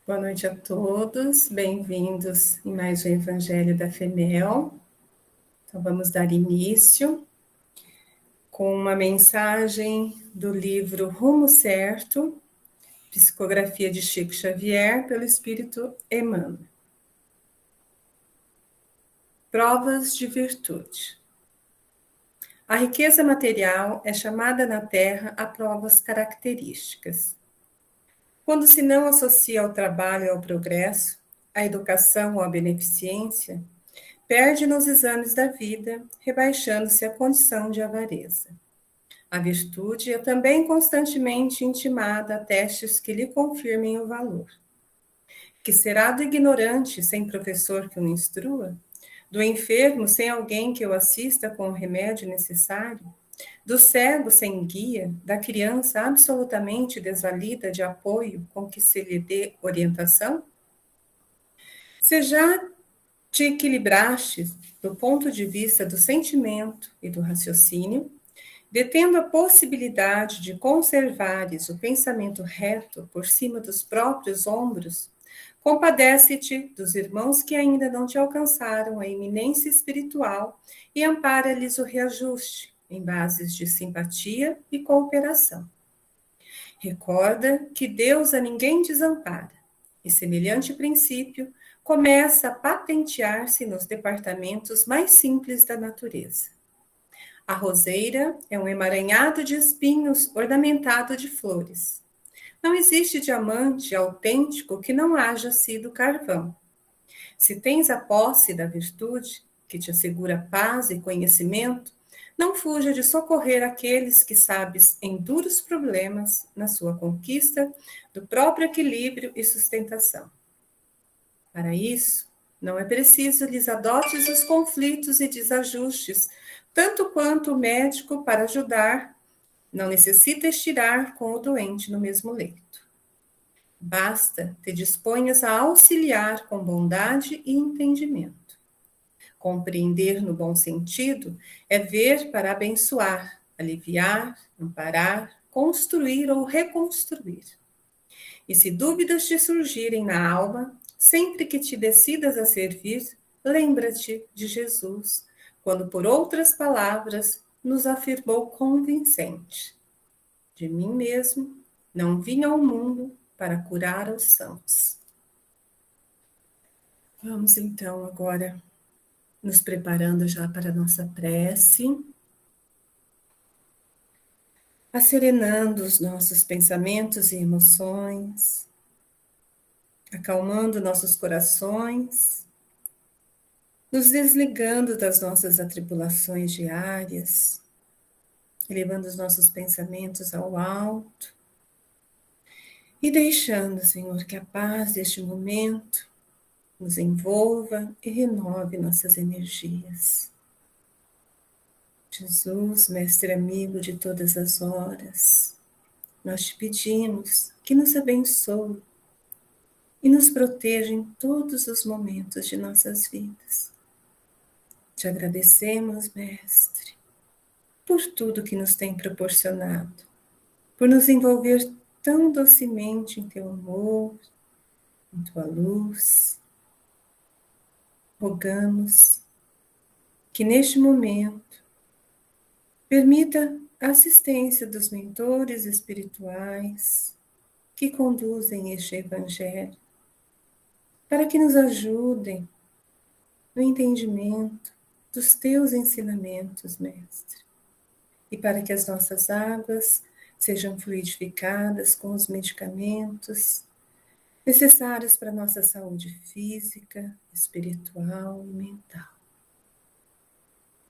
Boa noite a todos, bem-vindos em mais um Evangelho da FEMEL. Então, vamos dar início com uma mensagem do livro Rumo Certo, psicografia de Chico Xavier, pelo Espírito Emmanuel. Provas de virtude. A riqueza material é chamada na Terra a provas características. Quando se não associa ao trabalho e ao progresso, à educação ou à beneficência, perde nos exames da vida, rebaixando-se à condição de avareza. A virtude é também constantemente intimada a testes que lhe confirmem o valor. Que será do ignorante sem professor que o instrua? Do enfermo sem alguém que o assista com o remédio necessário? Do cego sem guia? Da criança absolutamente desvalida de apoio com que se lhe dê orientação? Se já te equilibraste do ponto de vista do sentimento e do raciocínio, detendo a possibilidade de conservares o pensamento reto por cima dos próprios ombros, compadece-te dos irmãos que ainda não te alcançaram a eminência espiritual e ampara-lhes o reajuste em bases de simpatia e cooperação. Recorda que Deus a ninguém desampara, e semelhante princípio começa a patentear-se nos departamentos mais simples da natureza. A roseira é um emaranhado de espinhos ornamentado de flores. Não existe diamante autêntico que não haja sido carvão. Se tens a posse da virtude, que te assegura paz e conhecimento, não fuja de socorrer aqueles que sabes em duros problemas na sua conquista do próprio equilíbrio e sustentação. Para isso, não é preciso lhes adotes os conflitos e desajustes, tanto quanto o médico, para ajudar, não necessita estirar com o doente no mesmo leito. Basta te disponhas a auxiliar com bondade e entendimento. Compreender no bom sentido é ver para abençoar, aliviar, amparar, construir ou reconstruir. E se dúvidas te surgirem na alma, sempre que te decidas a servir, lembra-te de Jesus, quando por outras palavras nos afirmou convincente: de mim mesmo não vim ao mundo para curar os sãos. Vamos então agora nos preparando já para a nossa prece, asserenando os nossos pensamentos e emoções, acalmando nossos corações, nos desligando das nossas atribulações diárias, elevando os nossos pensamentos ao alto e deixando, Senhor, que a paz deste momento nos envolva e renove nossas energias. Jesus, mestre amigo de todas as horas, nós te pedimos que nos abençoe e nos proteja em todos os momentos de nossas vidas. Te agradecemos, mestre, por tudo que nos tem proporcionado, por nos envolver tão docemente em teu amor, em tua luz. Rogamos que neste momento permita a assistência dos mentores espirituais que conduzem este Evangelho, para que nos ajudem no entendimento dos teus ensinamentos, mestre, e para que as nossas águas sejam fluidificadas com os medicamentos necessários para a nossa saúde física, espiritual e mental.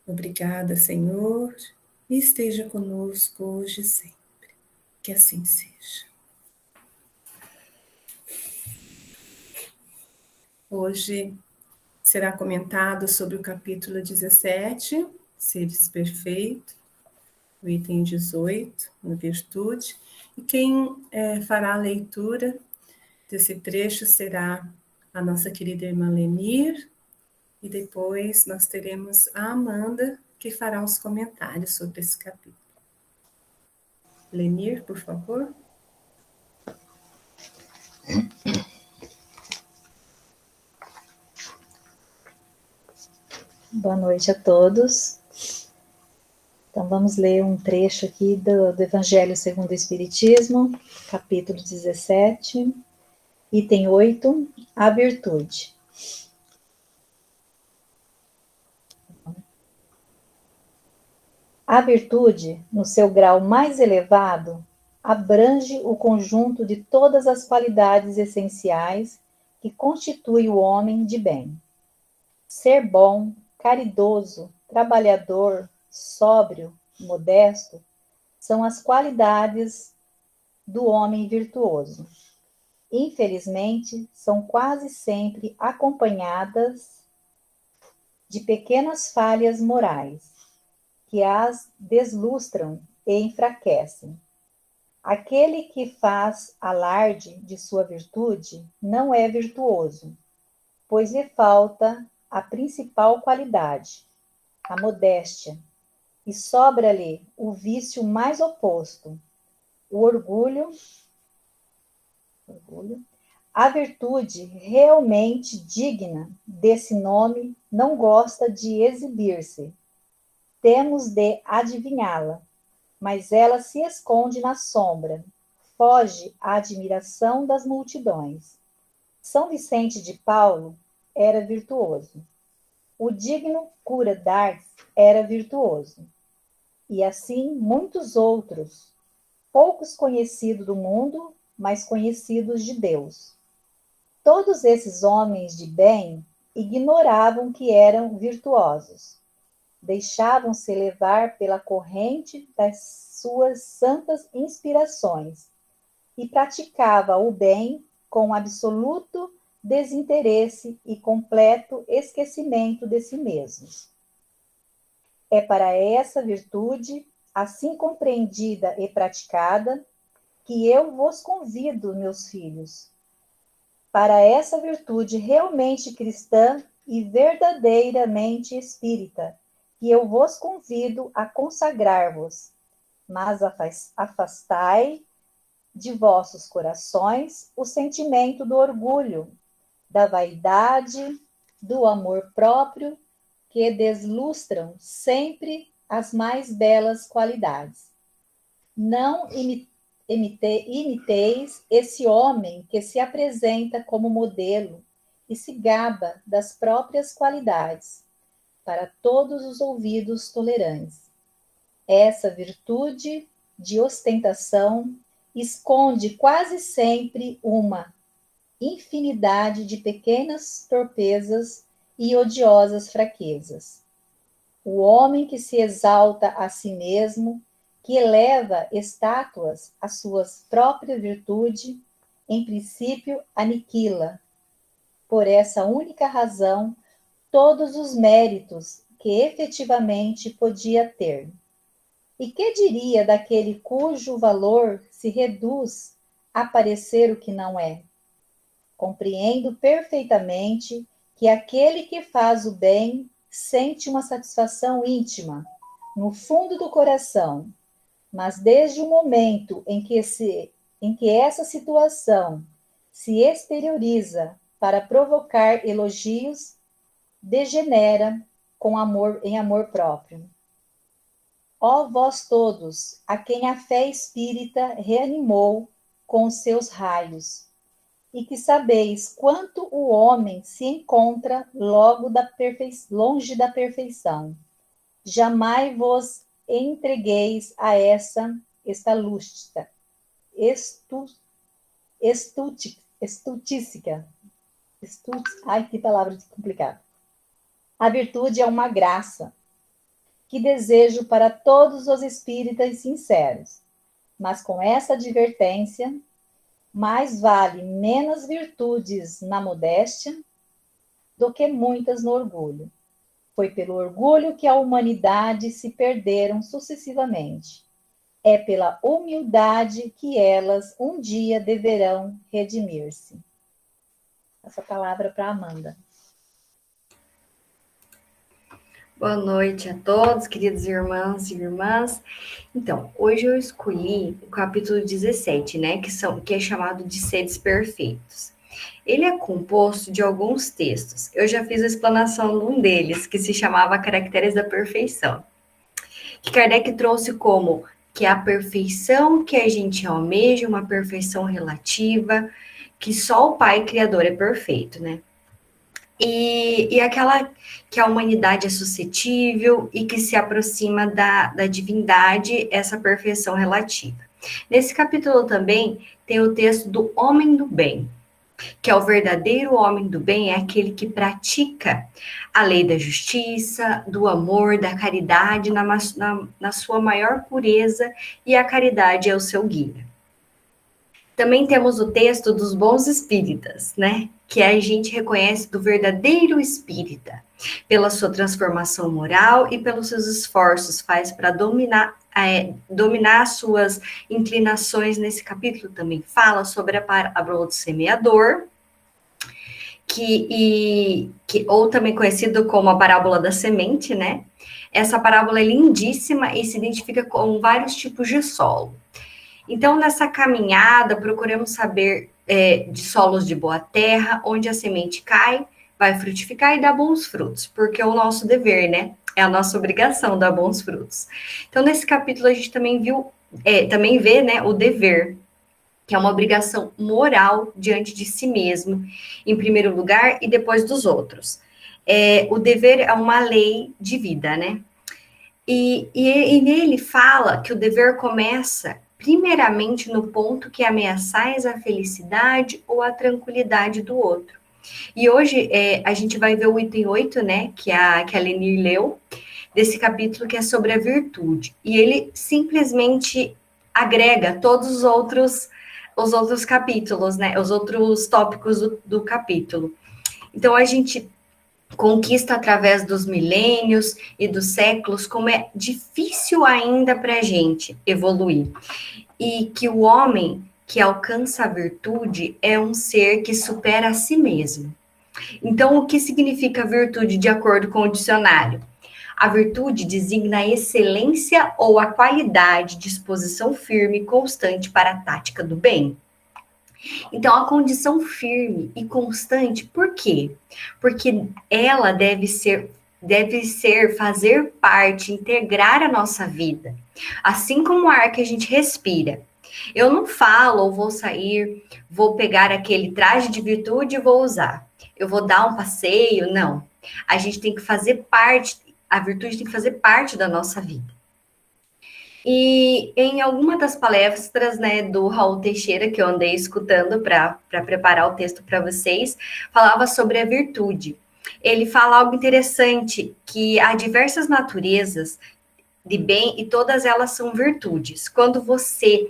Obrigada, Senhor, e esteja conosco hoje e sempre. Que assim seja. Hoje será comentado sobre o capítulo 17, Seres Perfeitos, o item 18, na Virtude, e quem fará a leitura desse trecho será a nossa querida irmã Lenir, e depois nós teremos a Amanda, que fará os comentários sobre esse capítulo. Lenir, por favor. Boa noite a todos. Então, vamos ler um trecho aqui do Evangelho segundo o Espiritismo, capítulo 17, item 8, a virtude. A virtude, no seu grau mais elevado, abrange o conjunto de todas as qualidades essenciais que constituem o homem de bem. Ser bom, caridoso, trabalhador, sóbrio, modesto, são as qualidades do homem virtuoso. Infelizmente, são quase sempre acompanhadas de pequenas falhas morais, que as deslustram e enfraquecem. Aquele que faz alarde de sua virtude não é virtuoso, pois lhe falta a principal qualidade, a modéstia, e sobra-lhe o vício mais oposto, o orgulho. A virtude realmente digna desse nome não gosta de exibir-se. Temos de adivinhá-la, mas ela se esconde na sombra, foge à admiração das multidões. São Vicente de Paulo era virtuoso. O digno cura d'Ars era virtuoso. E assim muitos outros, poucos conhecidos do mundo, mas conhecidos de Deus. Todos esses homens de bem ignoravam que eram virtuosos. Deixavam-se levar pela corrente das suas santas inspirações e praticava o bem com absoluto desinteresse e completo esquecimento de si mesmos. É para essa virtude, assim compreendida e praticada, que eu vos convido, meus filhos, para essa virtude realmente cristã e verdadeiramente espírita, que eu vos convido a consagrar-vos, mas afastai de vossos corações o sentimento do orgulho, da vaidade, do amor próprio, que deslustram sempre as mais belas qualidades. Não imiteis esse homem que se apresenta como modelo e se gaba das próprias qualidades, para todos os ouvidos tolerantes. Essa virtude de ostentação esconde quase sempre uma infinidade de pequenas torpezas e odiosas fraquezas. O homem que se exalta a si mesmo, que eleva estátuas à sua própria virtude, em princípio aniquila, por essa única razão, todos os méritos que efetivamente podia ter. E que diria daquele cujo valor se reduz a parecer o que não é? Compreendo perfeitamente que aquele que faz o bem sente uma satisfação íntima, no fundo do coração, mas desde o momento em que essa situação se exterioriza para provocar elogios, degenera em amor próprio. Ó vós todos, a quem a fé espírita reanimou com os seus raios, e que sabeis quanto o homem se encontra longe da perfeição. Jamais vos entregueis a esta lústica, estultícia. Ai, que palavra complicada. A virtude é uma graça que desejo para todos os espíritas sinceros, mas com essa advertência, mais vale menos virtudes na modéstia do que muitas no orgulho. Foi pelo orgulho que a humanidade se perderam sucessivamente. É pela humildade que elas um dia deverão redimir-se. Essa palavra para Amanda. Boa noite a todos, queridos irmãos e irmãs. Então, hoje eu escolhi o capítulo 17, né, que é chamado de Seres Perfeitos. Ele é composto de alguns textos. Eu já fiz a explanação de um deles, que se chamava Caracteres da Perfeição, que Kardec trouxe como que a perfeição que a gente almeja, uma perfeição relativa, que só o Pai Criador é perfeito, né? E aquela que a humanidade é suscetível e que se aproxima da divindade, essa perfeição relativa. Nesse capítulo também tem o texto do homem do bem, que é o verdadeiro homem do bem, é aquele que pratica a lei da justiça, do amor, da caridade na sua maior pureza, e a caridade é o seu guia. Também temos o texto dos bons espíritas, né? Que a gente reconhece do verdadeiro espírita, pela sua transformação moral e pelos seus esforços faz para dominar as suas inclinações. Nesse capítulo também fala sobre a parábola do semeador, ou também conhecido como a parábola da semente, né? Essa parábola é lindíssima e se identifica com vários tipos de solo. Então, nessa caminhada, procuramos saber de solos de boa terra, onde a semente cai, vai frutificar e dar bons frutos, porque é o nosso dever, né? É a nossa obrigação dar bons frutos. Então, nesse capítulo, a gente também vê, né, o dever, que é uma obrigação moral diante de si mesmo, em primeiro lugar, e depois dos outros. O dever é uma lei de vida, né? E nele fala que o dever começa primeiramente no ponto que ameaçais a felicidade ou a tranquilidade do outro. E hoje a gente vai ver o item 8, né, que a Lenir leu, desse capítulo que é sobre a virtude. E ele simplesmente agrega todos os outros capítulos, né, os outros tópicos do capítulo. Então, a gente conquista através dos milênios e dos séculos, como é difícil ainda para a gente evoluir. E que o homem que alcança a virtude é um ser que supera a si mesmo. Então, o que significa virtude de acordo com o dicionário? A virtude designa a excelência ou a qualidade, disposição firme e constante para a tática do bem. Então, a condição firme e constante, por quê? Porque ela deve ser fazer parte, integrar a nossa vida. Assim como o ar que a gente respira. Eu não falo, ou vou sair, vou pegar aquele traje de virtude e vou usar. Eu vou dar um passeio, não. A gente tem que fazer parte, a virtude tem que fazer parte da nossa vida. E em alguma das palestras, né, do Raul Teixeira, que eu andei escutando para preparar o texto para vocês, falava sobre a virtude. Ele fala algo interessante, que há diversas naturezas de bem e todas elas são virtudes. Quando você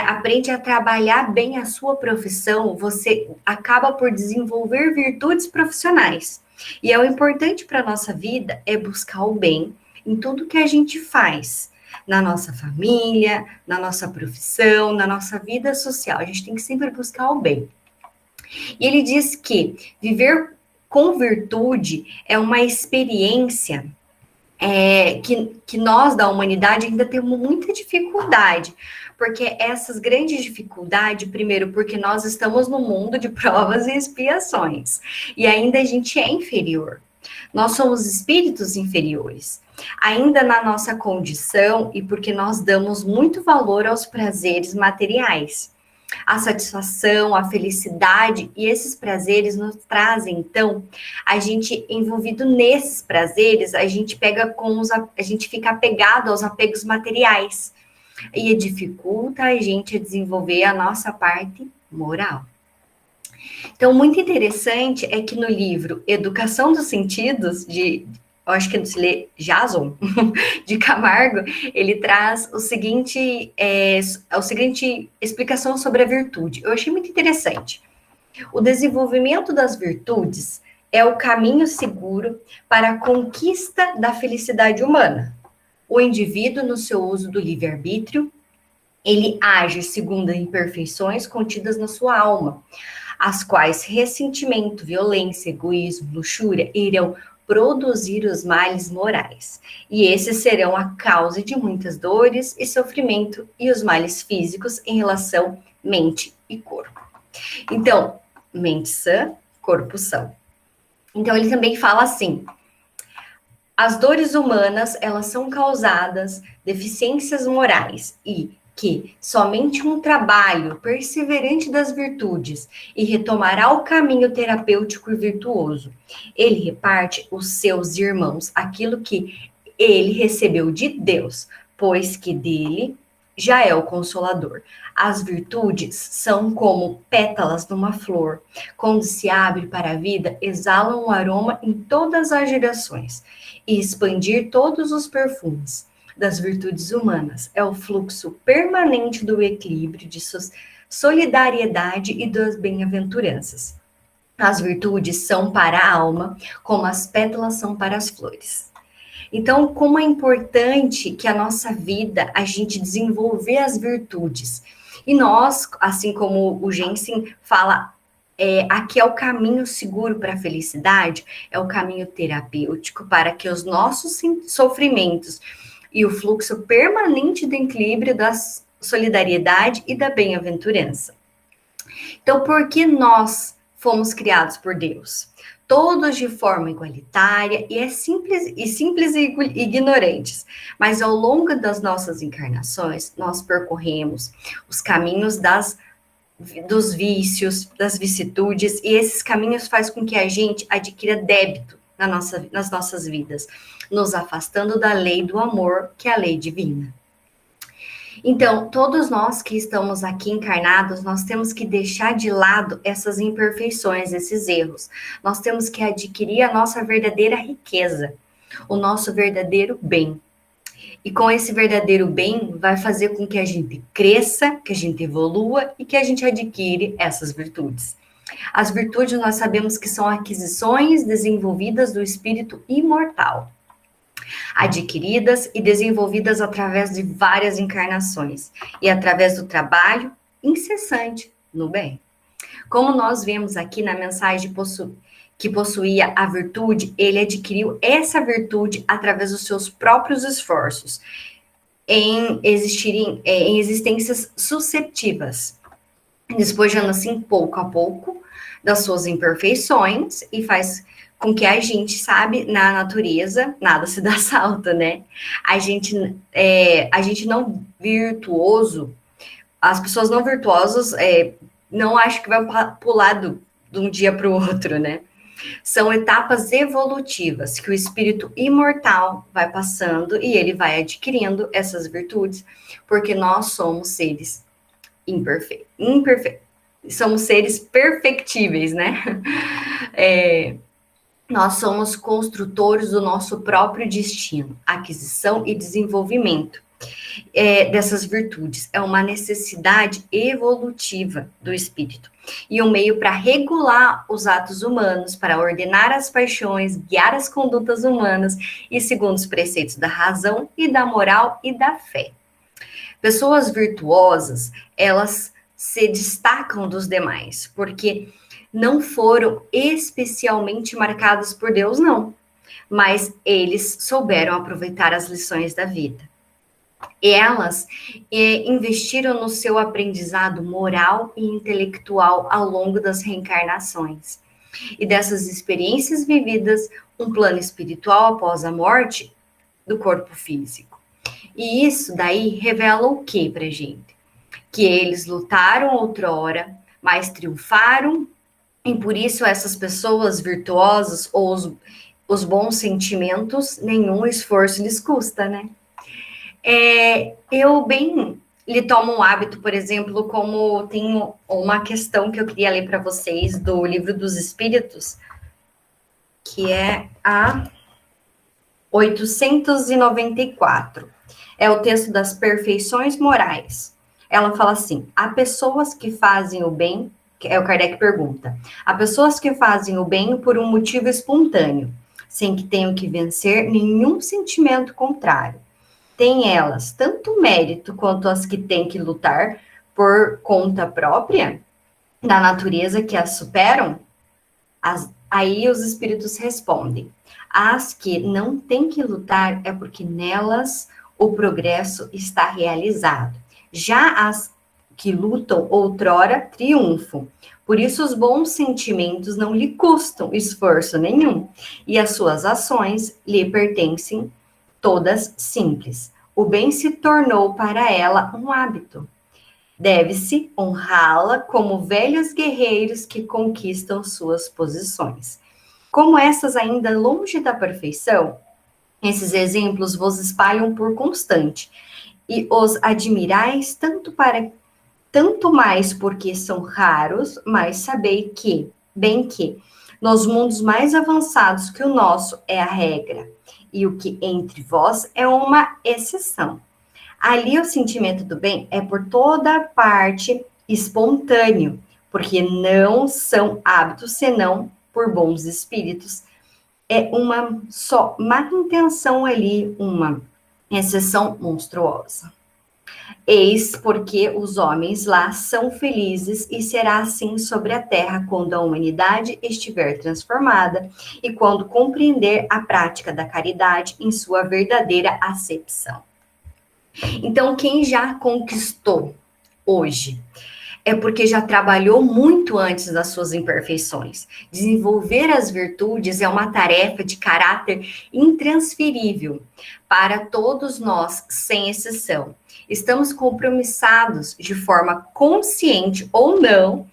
aprende a trabalhar bem a sua profissão, você acaba por desenvolver virtudes profissionais. E o importante para a nossa vida é buscar o bem em tudo que a gente faz, na nossa família, na nossa profissão, na nossa vida social. A gente tem que sempre buscar o bem. E ele diz que viver com virtude é uma experiência que nós da humanidade ainda temos muita dificuldade, porque essas grandes dificuldades, primeiro, porque nós estamos no mundo de provas e expiações, e ainda a gente é inferior. Nós somos espíritos inferiores, ainda na nossa condição e porque nós damos muito valor aos prazeres materiais. A satisfação, a felicidade e esses prazeres nos trazem, então, a gente envolvido nesses prazeres, a gente fica apegado aos apegos materiais e dificulta a gente a desenvolver a nossa parte moral. Então, muito interessante é que no livro Educação dos Sentidos, eu acho que é do Jason, de Camargo, ele traz a seguinte explicação sobre a virtude. Eu achei muito interessante. O desenvolvimento das virtudes é o caminho seguro para a conquista da felicidade humana. O indivíduo, no seu uso do livre-arbítrio, ele age segundo as imperfeições contidas na sua alma, as quais ressentimento, violência, egoísmo, luxúria irão produzir os males morais. E esses serão a causa de muitas dores e sofrimento e os males físicos em relação mente e corpo. Então, mente sã, corpo são. Então, ele também fala assim: as dores humanas, elas são causadas deficiências morais e que somente um trabalho perseverante das virtudes e retomará o caminho terapêutico e virtuoso. Ele reparte os seus irmãos aquilo que ele recebeu de Deus, pois que dele já é o Consolador. As virtudes são como pétalas numa flor. Quando se abre para a vida, exalam um aroma em todas as direções e expandir todos os perfumes das virtudes humanas. É o fluxo permanente do equilíbrio, de solidariedade e das bem-aventuranças. As virtudes são para a alma, como as pétalas são para as flores. Então, como é importante que a nossa vida, a gente desenvolver as virtudes. E nós, assim como o Jensen fala, aqui é o caminho seguro para a felicidade, é o caminho terapêutico para que os nossos sofrimentos e o fluxo permanente do equilíbrio da solidariedade e da bem-aventurança. Então, por que nós fomos criados por Deus? Todos de forma igualitária e simples e ignorantes. Mas ao longo das nossas encarnações, nós percorremos os caminhos dos vícios, das vicissitudes, e esses caminhos faz com que a gente adquira débito nas nossas vidas, nos afastando da lei do amor, que é a lei divina. Então, todos nós que estamos aqui encarnados, nós temos que deixar de lado essas imperfeições, esses erros. Nós temos que adquirir a nossa verdadeira riqueza, o nosso verdadeiro bem. E com esse verdadeiro bem, vai fazer com que a gente cresça, que a gente evolua e que a gente adquire essas virtudes. As virtudes nós sabemos que são aquisições desenvolvidas do espírito imortal, adquiridas e desenvolvidas através de várias encarnações e através do trabalho incessante no bem. Como nós vemos aqui na mensagem que possuía a virtude, ele adquiriu essa virtude através dos seus próprios esforços em existências susceptivas, despojando assim pouco a pouco das suas imperfeições e faz com que a gente sabe, na natureza, nada se dá salto, né? A gente não virtuoso, as pessoas não virtuosas não acham que vai pular de um dia para o outro, né? São etapas evolutivas que o espírito imortal vai passando e ele vai adquirindo essas virtudes, porque nós somos seres imperfeitos. Somos seres perfectíveis, né? Nós somos construtores do nosso próprio destino, aquisição e desenvolvimento dessas virtudes. É uma necessidade evolutiva do espírito e um meio para regular os atos humanos, para ordenar as paixões, guiar as condutas humanas e segundo os preceitos da razão e da moral e da fé. Pessoas virtuosas, elas se destacam dos demais, porque não foram especialmente marcados por Deus, não. Mas eles souberam aproveitar as lições da vida. Elas investiram no seu aprendizado moral e intelectual ao longo das reencarnações. E dessas experiências vividas, um plano espiritual após a morte do corpo físico. E isso daí revela o que pra gente? Que eles lutaram outrora, mas triunfaram. E por isso essas pessoas virtuosas ou os bons sentimentos, nenhum esforço lhes custa, né? Eu bem lhe tomo um hábito, por exemplo, como tem uma questão que eu queria ler para vocês do Livro dos Espíritos, que é a 894. É o texto das perfeições morais. Ela fala assim: há pessoas que fazem o bem. O Kardec pergunta: há pessoas que fazem o bem por um motivo espontâneo, sem que tenham que vencer nenhum sentimento contrário. Têm elas tanto mérito quanto as que têm que lutar por conta própria da natureza que as superam? Aí os espíritos respondem: as que não têm que lutar é porque nelas o progresso está realizado. Já as que lutam outrora triunfam. Por isso, os bons sentimentos não lhe custam esforço nenhum, e as suas ações lhe pertencem todas simples. O bem se tornou para ela um hábito. Deve-se honrá-la como velhos guerreiros que conquistam suas posições. Como essas ainda longe da perfeição, esses exemplos vos espalham por constante, e os admirais tanto mais porque são raros, mas sabei que, bem que, nos mundos mais avançados que o nosso é a regra, e o que entre vós é uma exceção. Ali o sentimento do bem é por toda parte espontâneo, porque não são hábitos senão por bons espíritos. É uma só má intenção ali, uma exceção monstruosa. Eis porque os homens lá são felizes e será assim sobre a terra quando a humanidade estiver transformada e quando compreender a prática da caridade em sua verdadeira acepção. Então, quem já conquistou hoje é porque já trabalhou muito antes das suas imperfeições. Desenvolver as virtudes é uma tarefa de caráter intransferível para todos nós, sem exceção. Estamos compromissados de forma consciente ou não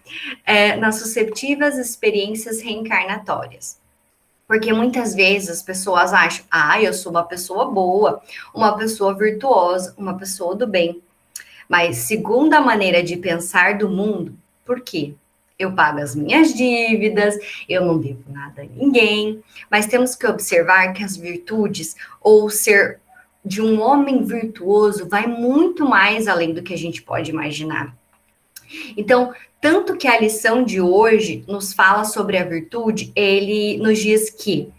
nas susceptíveis experiências reencarnatórias. Porque muitas vezes as pessoas acham, eu sou uma pessoa boa, uma pessoa virtuosa, uma pessoa do bem. Mas segundo a maneira de pensar do mundo, por quê? Eu pago as minhas dívidas, eu não devo nada a ninguém, mas temos que observar que as virtudes, ou ser de um homem virtuoso, vai muito mais além do que a gente pode imaginar. Então, tanto que a lição de hoje nos fala sobre a virtude, ele nos diz que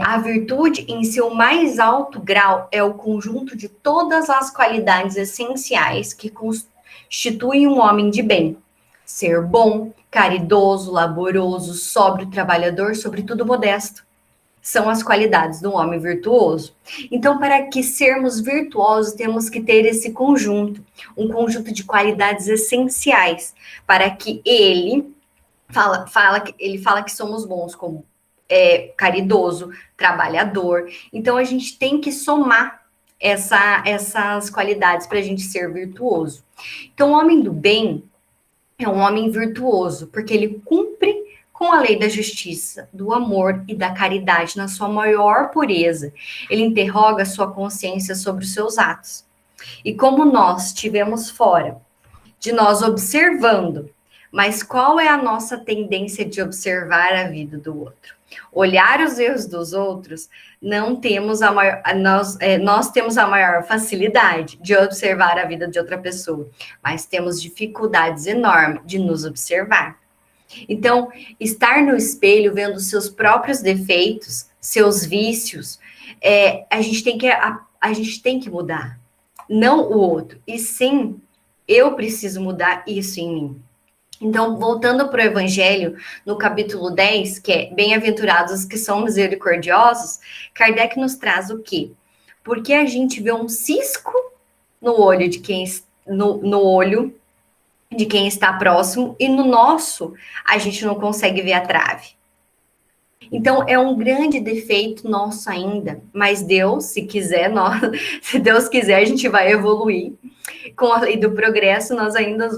a virtude, em seu mais alto grau, é o conjunto de todas as qualidades essenciais que constituem um homem de bem. Ser bom, caridoso, laboroso, sóbrio, trabalhador, sobretudo modesto. São as qualidades do homem virtuoso. Então, para que sermos virtuosos, temos que ter esse conjunto, um conjunto de qualidades essenciais, para que ele fala que somos bons, como caridoso, trabalhador. Então, a gente tem que somar essas qualidades para a gente ser virtuoso. Então, o homem do bem é um homem virtuoso, porque ele cumpre com a lei da justiça, do amor e da caridade na sua maior pureza. Ele interroga a sua consciência sobre os seus atos. E como nós estivemos fora de nós observando, mas qual é a nossa tendência de observar a vida do outro? Olhar os erros dos outros, nós temos a maior facilidade de observar a vida de outra pessoa, mas temos dificuldades enormes de nos observar. Então, estar no espelho, vendo seus próprios defeitos, seus vícios, a gente tem que mudar, não o outro, e sim, eu preciso mudar isso em mim. Então, voltando para o Evangelho, no capítulo 10, que é Bem-aventurados os que são misericordiosos, Kardec nos traz o quê? Porque a gente vê um cisco no olho de quem está próximo, e no nosso, a gente não consegue ver a trave. Então, é um grande defeito nosso ainda, mas Deus, se Deus quiser, a gente vai evoluir. Com a lei do progresso, nós ainda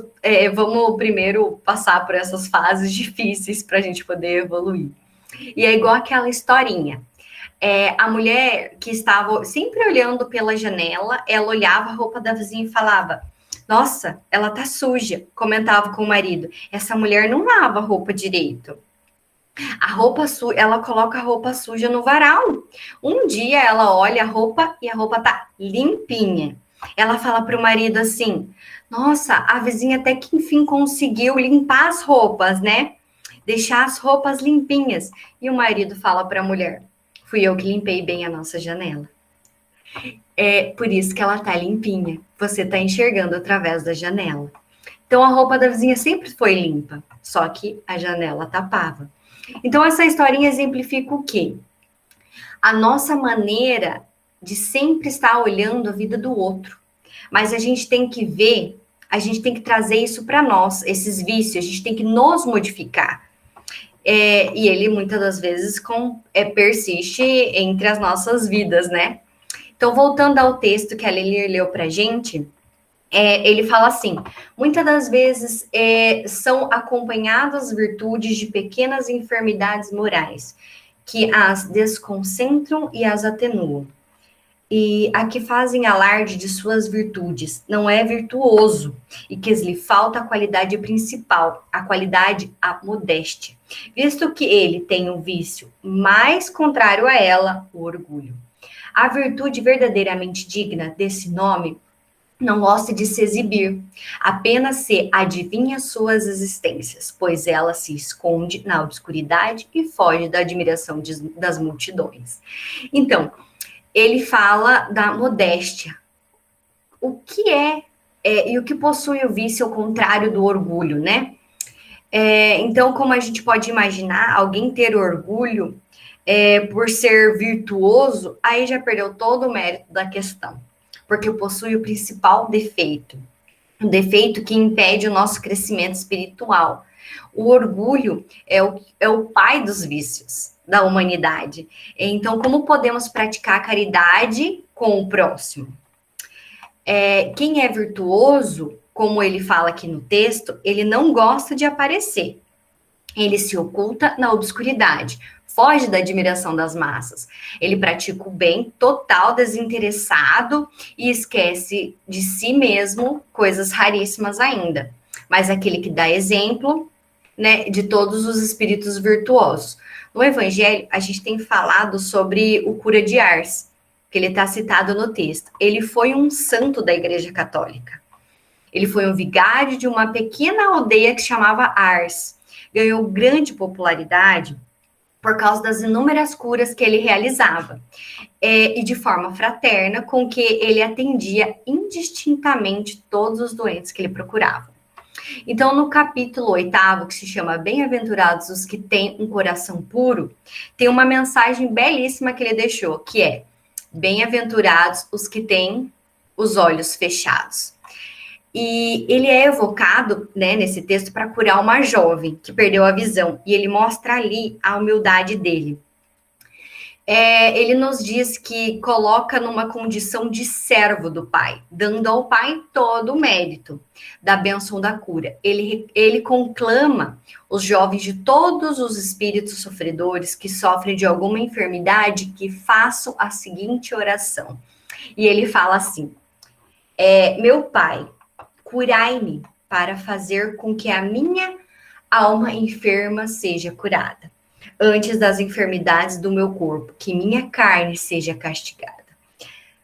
vamos primeiro passar por essas fases difíceis para a gente poder evoluir. E é igual aquela historinha. A mulher que estava sempre olhando pela janela, ela olhava a roupa da vizinha e falava: nossa, ela tá suja. Comentava com o marido: essa mulher não lava a roupa direito. Ela coloca a roupa suja no varal. Um dia ela olha a roupa e a roupa tá limpinha. Ela fala para o marido assim: nossa, a vizinha até que enfim conseguiu limpar as roupas, né? Deixar as roupas limpinhas. E o marido fala para a mulher: fui eu que limpei bem a nossa janela. É por isso que ela tá limpinha. Você tá enxergando através da janela. Então a roupa da vizinha sempre foi limpa, só que a janela tapava. Então essa historinha exemplifica o quê? A nossa maneira de sempre estar olhando a vida do outro. Mas a gente tem que ver a gente tem que trazer isso para nós, esses vícios, a gente tem que nos modificar. E ele, muitas das vezes, persiste entre as nossas vidas, né? Então, voltando ao texto que a Lili leu para a gente, ele fala assim, muitas das vezes são acompanhadas virtudes de pequenas enfermidades morais, que as desconcentram e as atenuam. E a que fazem alarde de suas virtudes não é virtuoso, e que lhe falta a qualidade principal, a qualidade, a modéstia, visto que ele tem um vício mais contrário a ela, o orgulho. A virtude verdadeiramente digna desse nome não gosta de se exibir, apenas se adivinha suas existências, pois ela se esconde na obscuridade e foge da admiração das multidões. Então, ele fala da modéstia. O que e o que possui o vício ao contrário do orgulho, né? Então, como a gente pode imaginar, alguém ter orgulho por ser virtuoso, aí já perdeu todo o mérito da questão, porque possui o principal defeito, um defeito que impede o nosso crescimento espiritual. O orgulho é o pai dos vícios da humanidade. Então, como podemos praticar a caridade com o próximo? Quem é virtuoso, como ele fala aqui no texto, ele não gosta de aparecer. Ele se oculta na obscuridade, foge da admiração das massas. Ele pratica o bem total, desinteressado e esquece de si mesmo, coisas raríssimas ainda. Mas aquele que dá exemplo, né, de todos os espíritos virtuosos. No Evangelho, a gente tem falado sobre o cura de Ars, que ele está citado no texto. Ele foi um santo da Igreja Católica. Ele foi um vigário de uma pequena aldeia que chamava Ars. Ganhou grande popularidade por causa das inúmeras curas que ele realizava. E de forma fraterna, com que ele atendia indistintamente todos os doentes que ele procurava. Então, no capítulo 8º, que se chama Bem-aventurados os que têm um coração puro, tem uma mensagem belíssima que ele deixou, que é: bem-aventurados os que têm os olhos fechados. E ele é evocado, né, nesse texto para curar uma jovem que perdeu a visão, e ele mostra ali a humildade dele. Ele nos diz que coloca numa condição de servo do Pai, dando ao Pai todo o mérito da bênção da cura. Ele conclama os jovens de todos os espíritos sofredores que sofrem de alguma enfermidade que façam a seguinte oração. E ele fala assim: meu Pai, curai-me para fazer com que a minha alma enferma seja curada, antes das enfermidades do meu corpo, que minha carne seja castigada.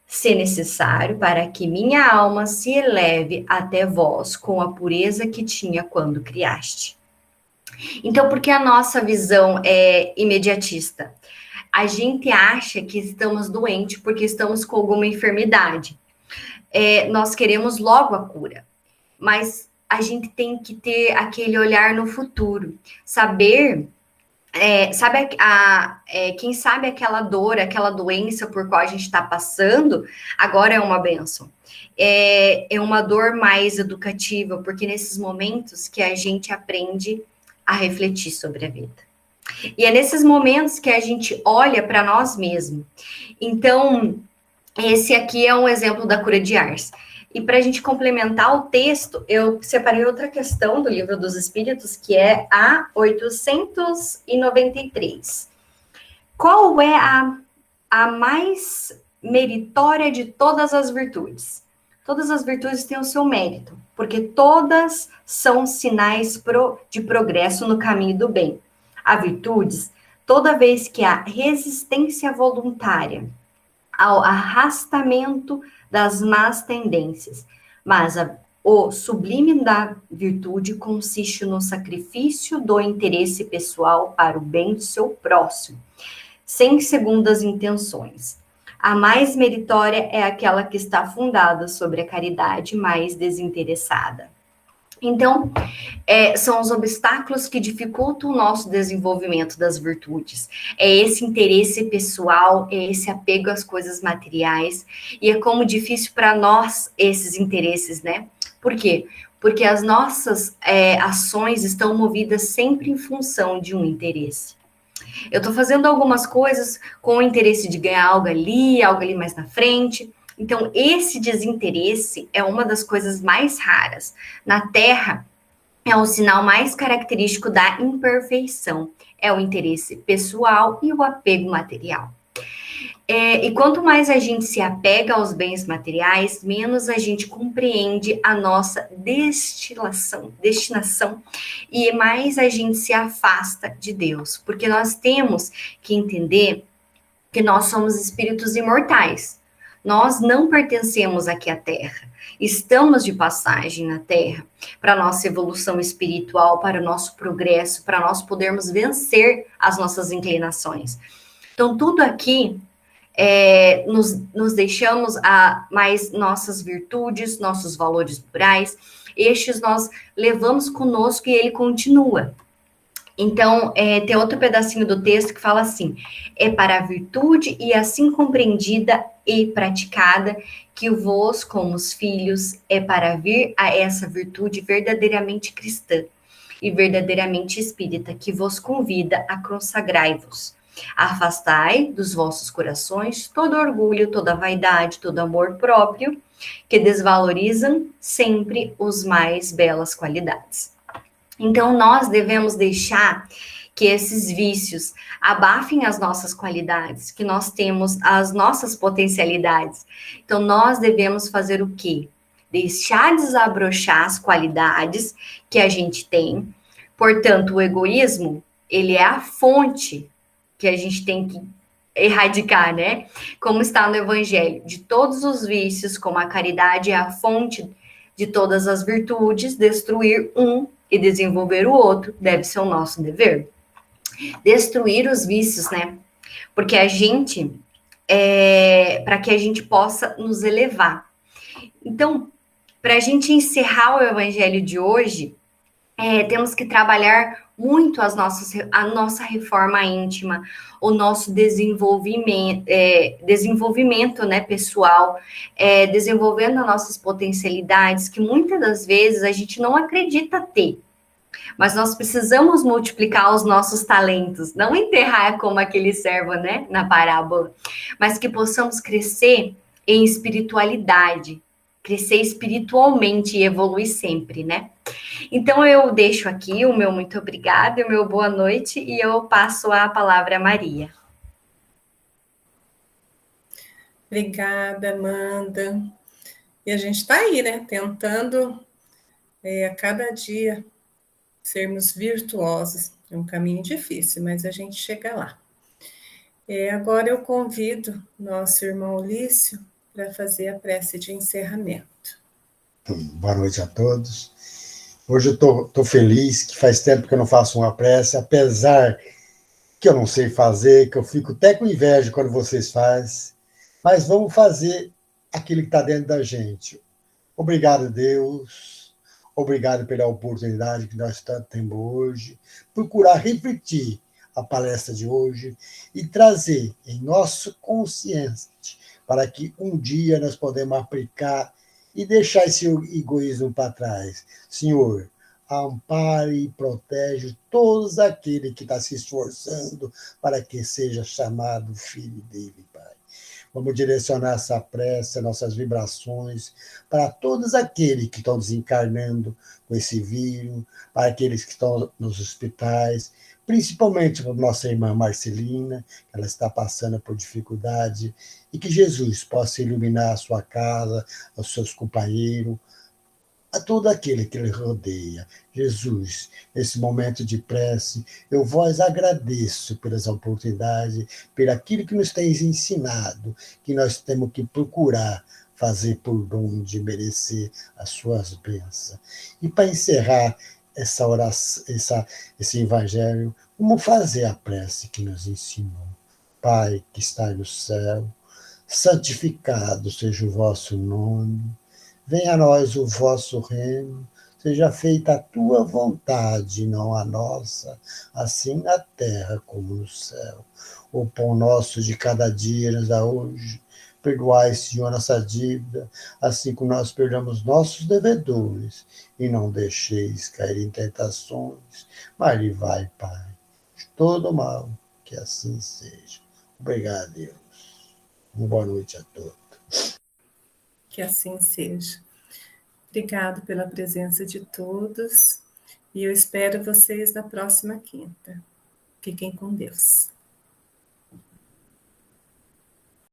Se necessário, para que minha alma se eleve até vós com a pureza que tinha quando criaste. Então, por que a nossa visão é imediatista? A gente acha que estamos doentes porque estamos com alguma enfermidade. Nós queremos logo a cura, mas a gente tem que ter aquele olhar no futuro, saber... quem sabe aquela dor, aquela doença por qual a gente está passando, agora é uma bênção. É uma dor mais educativa, porque nesses momentos que a gente aprende a refletir sobre a vida. E é nesses momentos que a gente olha para nós mesmos. Então, esse aqui é um exemplo da cura de Ars. E para a gente complementar o texto, eu separei outra questão do Livro dos Espíritos, que é a 893. Qual é a mais meritória de todas as virtudes? Todas as virtudes têm o seu mérito, porque todas são sinais de progresso no caminho do bem. Há virtudes, toda vez que há resistência voluntária ao arrastamento das más tendências, mas o sublime da virtude consiste no sacrifício do interesse pessoal para o bem do seu próximo, sem segundas intenções. A mais meritória é aquela que está fundada sobre a caridade mais desinteressada. Então, são os obstáculos que dificultam o nosso desenvolvimento das virtudes. É esse interesse pessoal, é esse apego às coisas materiais, e é como difícil para nós esses interesses, né? Por quê? Porque as nossas ações estão movidas sempre em função de um interesse. Eu estou fazendo algumas coisas com o interesse de ganhar algo ali mais na frente. Então, esse desinteresse é uma das coisas mais raras. Na Terra, é o sinal mais característico da imperfeição. É o interesse pessoal e o apego material. E quanto mais a gente se apega aos bens materiais, menos a gente compreende a nossa destinação, e mais a gente se afasta de Deus. Porque nós temos que entender que nós somos espíritos imortais. Nós não pertencemos aqui à Terra. Estamos de passagem na Terra para a nossa evolução espiritual, para o nosso progresso, para nós podermos vencer as nossas inclinações. Então, tudo aqui nos deixamos a mais nossas virtudes, nossos valores morais, estes nós levamos conosco e ele continua. Então, tem outro pedacinho do texto que fala assim: é para a virtude e assim compreendida e praticada que vós, como os filhos, é para vir a essa virtude verdadeiramente cristã e verdadeiramente espírita, que vos convida a consagrai-vos. Afastai dos vossos corações todo orgulho, toda vaidade, todo amor próprio, que desvalorizam sempre os mais belas qualidades. Então, nós devemos deixar que esses vícios abafem as nossas qualidades, que nós temos as nossas potencialidades. Então, nós devemos fazer o quê? Deixar desabrochar as qualidades que a gente tem. Portanto, o egoísmo, ele é a fonte que a gente tem que erradicar, né? Como está no Evangelho, de todos os vícios, como a caridade é a fonte de todas as virtudes, destruir um e desenvolver o outro deve ser o nosso dever. Destruir os vícios, né? Porque a gente, para que a gente possa nos elevar. Então, para a gente encerrar o Evangelho de hoje, temos que trabalhar muito a nossa reforma íntima, o nosso desenvolvimento, né, pessoal, desenvolvendo as nossas potencialidades, que muitas das vezes a gente não acredita ter. Mas nós precisamos multiplicar os nossos talentos, não enterrar como aquele servo, né, na parábola, mas que possamos crescer em espiritualidade, crescer espiritualmente e evoluir sempre, né? Então, eu deixo aqui o meu muito obrigada, o meu boa noite, e eu passo a palavra a Maria. Obrigada, Amanda. E a gente está aí, né? Tentando a cada dia sermos virtuosos. É um caminho difícil, mas a gente chega lá. Agora eu convido nosso irmão Ulício para fazer a prece de encerramento. Boa noite a todos. Hoje eu estou feliz, que faz tempo que eu não faço uma prece, apesar que eu não sei fazer, que eu fico até com inveja quando vocês fazem, mas vamos fazer aquilo que está dentro da gente. Obrigado, Deus, obrigado pela oportunidade que nós tanto temos hoje, procurar refletir a palestra de hoje e trazer em nosso consciente para que um dia nós podemos aplicar e deixar esse egoísmo para trás. Senhor, ampare e protege todos aqueles que estão se esforçando para que seja chamado filho dele, Pai. Vamos direcionar essa prece, nossas vibrações, para todos aqueles que estão desencarnando com esse vírus, para aqueles que estão nos hospitais, principalmente para nossa irmã Marcelina, que ela está passando por dificuldade, e que Jesus possa iluminar a sua casa, os seus companheiros, a todo aquele que lhe rodeia. Jesus, nesse momento de prece, eu vos agradeço pelas oportunidades, por aquilo que nos tens ensinado, que nós temos que procurar fazer por onde merecer as suas bênçãos. E para encerrar essa oração, esse evangelho, vamos fazer a prece que nos ensinou. Pai que está no céu, santificado seja o vosso nome, venha a nós o vosso reino, seja feita a tua vontade, não a nossa, assim na terra como no céu. O pão nosso de cada dia nos dá hoje, Perdoai, Senhor, nossa dívida, assim como nós perdoamos nossos devedores. E não deixeis cair em tentações, mas livrai, Pai, de todo mal, que assim seja. Obrigado, Deus. Uma boa noite a todos. Que assim seja. Obrigado pela presença de todos e eu espero vocês na próxima quinta. Fiquem com Deus.